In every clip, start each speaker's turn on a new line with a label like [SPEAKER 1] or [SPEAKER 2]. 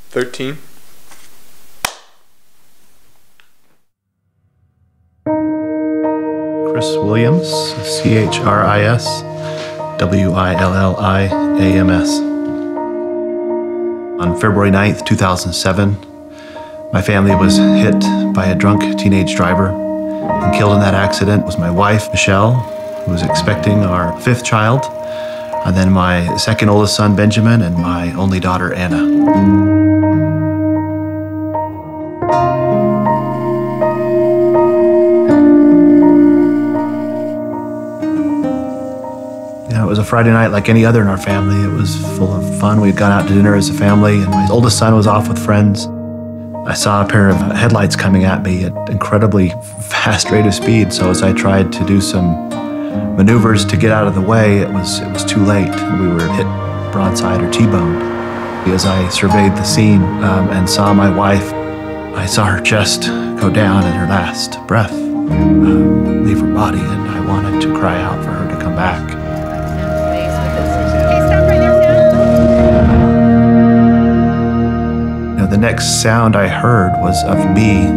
[SPEAKER 1] 13.
[SPEAKER 2] Chris Williams, C-H-R-I-S, W-I-L-L-I-A-M-S. On February 9th, 2007, my family was hit by a drunk teenage driver, and killed in that accident was my wife, Michelle, who was expecting our 5th child, and then my second oldest son, Benjamin, and my only daughter, Anna. It was a Friday night like any other in our family. It was full of fun. We'd gone out to dinner as a family, and my oldest son was off with friends. I saw a pair of headlights coming at me at incredibly fast rate of speed, so as I tried to do some maneuvers to get out of the way, it was too late. We were hit broadside or T-boned. As I surveyed the scene and saw my wife, I saw her chest go down and her last breath leave her body, and I wanted to cry out for her to come back. The next sound I heard was of me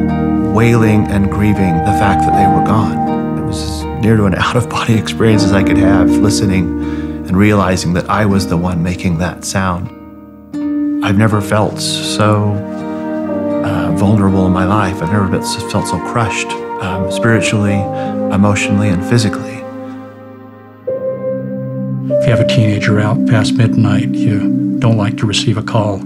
[SPEAKER 2] wailing and grieving the fact that they were gone. It was as near to an out-of-body experience as I could have, listening and realizing that I was the one making that sound. I've never felt so vulnerable in my life. I've never felt so crushed, spiritually, emotionally, and physically.
[SPEAKER 3] If you have a teenager out past midnight, you don't like to receive a call.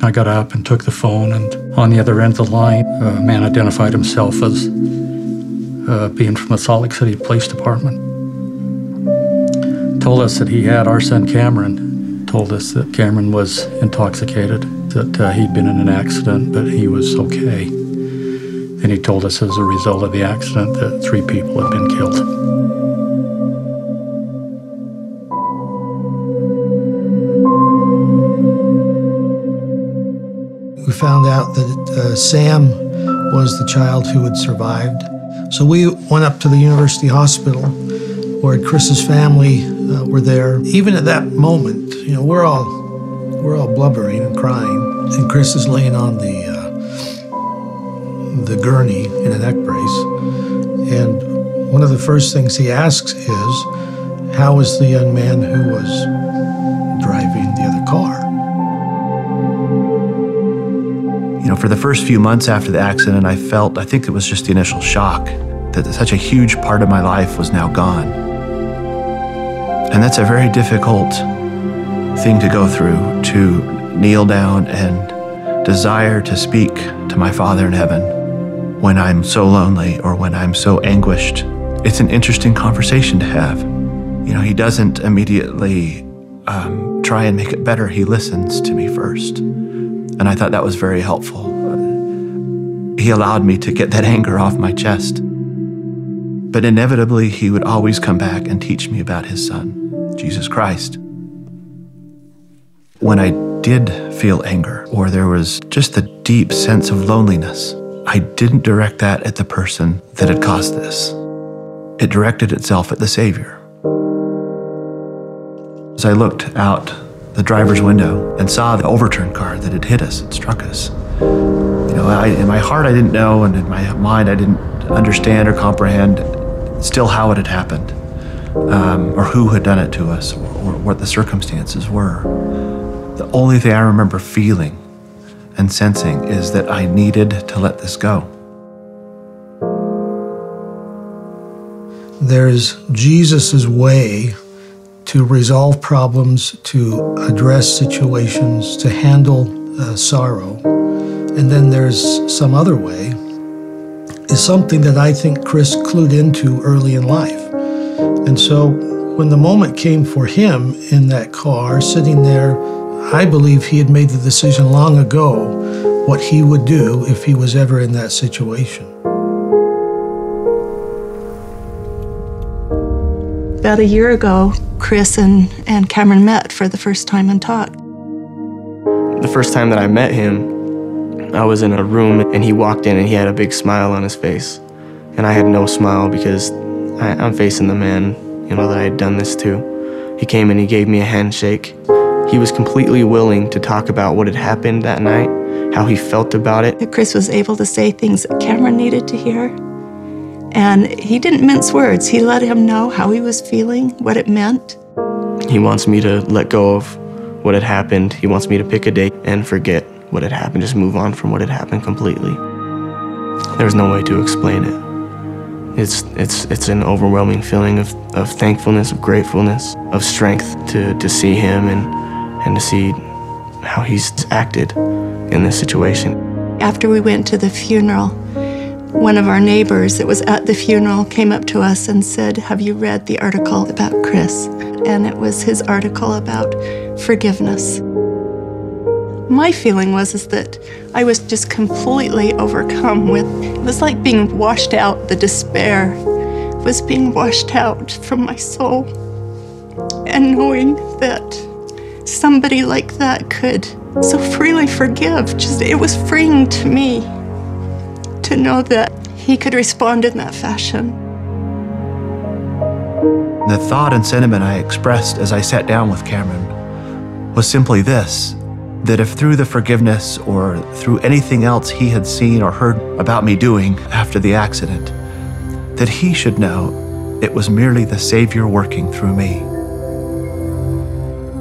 [SPEAKER 3] I got up and took the phone, and on the other end of the line, a man identified himself as being from the Salt Lake City Police Department. Told us that he had our son Cameron, told us that Cameron was intoxicated, that he'd been in an accident, but he was okay. Then he told us as a result of the accident that 3 people had been killed.
[SPEAKER 4] We found out that Sam was the child who had survived. So we went up to the University Hospital where Chris's family were there. Even at that moment, we're all blubbering and crying, and Chris is laying on the gurney in a neck brace. And one of the first things he asks is, how is the young man who was driving the other car?
[SPEAKER 2] For the first few months after the accident, I think it was just the initial shock that such a huge part of my life was now gone. And that's a very difficult thing to go through, to kneel down and desire to speak to my Father in heaven when I'm so lonely or when I'm so anguished. It's an interesting conversation to have. He doesn't immediately try and make it better. He listens to me first. And I thought that was very helpful. He allowed me to get that anger off my chest. But inevitably, he would always come back and teach me about his Son, Jesus Christ. When I did feel anger, or there was just a deep sense of loneliness, I didn't direct that at the person that had caused this. It directed itself at the Savior. As I looked out the driver's window and saw the overturned car that had hit us and struck us, in my heart I didn't know, and in my mind I didn't understand or comprehend still how it had happened, or who had done it to us, or what the circumstances were. The only thing I remember feeling and sensing is that I needed to let this go.
[SPEAKER 4] There's Jesus' way to resolve problems, to address situations, to handle sorrow. And then there's some other way. It's something that I think Chris clued into early in life. And so when the moment came for him in that car, sitting there, I believe he had made the decision long ago what he would do if he was ever in that situation.
[SPEAKER 5] About a year ago, Chris and Cameron met for the first time and talked.
[SPEAKER 6] The first time that I met him, I was in a room and he walked in and he had a big smile on his face. And I had no smile because I'm facing the man, that I had done this to. He came and he gave me a handshake He was completely willing to talk about what had happened that night, how he felt about it.
[SPEAKER 5] Chris was able to say things that Cameron needed to hear. And he didn't mince words. He let him know how he was feeling, what it meant.
[SPEAKER 6] He wants me to let go of what had happened. He wants me to pick a date and forget what had happened, just move on from what had happened completely. There's no way to explain it. It's an overwhelming feeling of thankfulness, of gratefulness, of strength to see him and to see how he's acted in this situation.
[SPEAKER 5] After we went to the funeral, one of our neighbors that was at the funeral came up to us and said, "Have you read the article about Chris?" And it was his article about forgiveness. My feeling was that I was just completely overcome with, it was like being washed out, the despair was being washed out from my soul. And knowing that somebody like that could so freely forgive, it was freeing to me to know that he could respond in that fashion.
[SPEAKER 2] The thought and sentiment I expressed as I sat down with Cameron was simply this, that if through the forgiveness or through anything else he had seen or heard about me doing after the accident, that he should know it was merely the Savior working through me.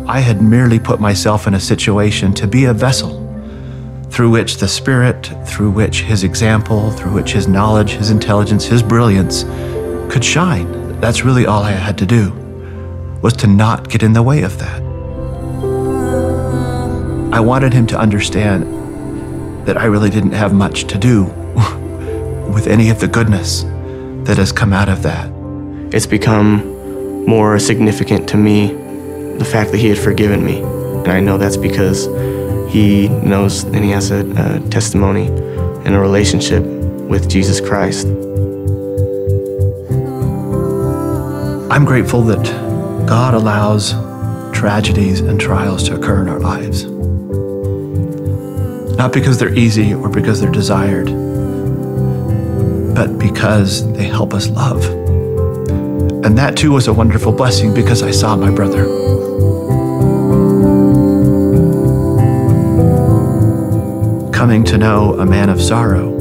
[SPEAKER 2] I had merely put myself in a situation to be a vessel through which the Spirit, through which his example, through which his knowledge, his intelligence, his brilliance could shine. That's really all I had to do, was to not get in the way of that. I wanted him to understand that I really didn't have much to do with any of the goodness that has come out of that.
[SPEAKER 6] It's become more significant to me, the fact that he had forgiven me. And I know that's because he knows and he has a testimony and a relationship with Jesus Christ.
[SPEAKER 2] I'm grateful that God allows tragedies and trials to occur in our lives. Not because they're easy or because they're desired, but because they help us love. And that too was a wonderful blessing because I saw my brother. Coming to know a man of sorrow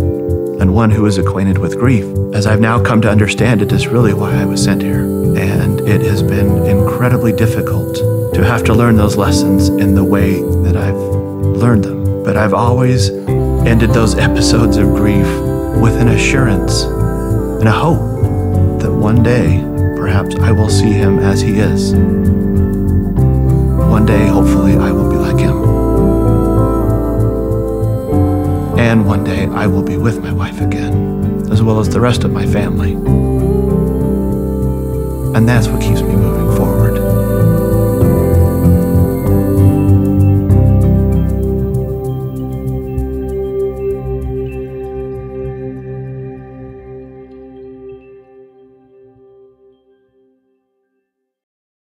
[SPEAKER 2] and one who is acquainted with grief, as I've now come to understand it, is really why I was sent here. And it has been incredibly difficult to have to learn those lessons in the way that I've learned them. But I've always ended those episodes of grief with an assurance and a hope that one day, perhaps I will see him as he is. One day, hopefully, I will be like him. And one day, I will be with my wife again, as well as the rest of my family. And that's what keeps me moving forward.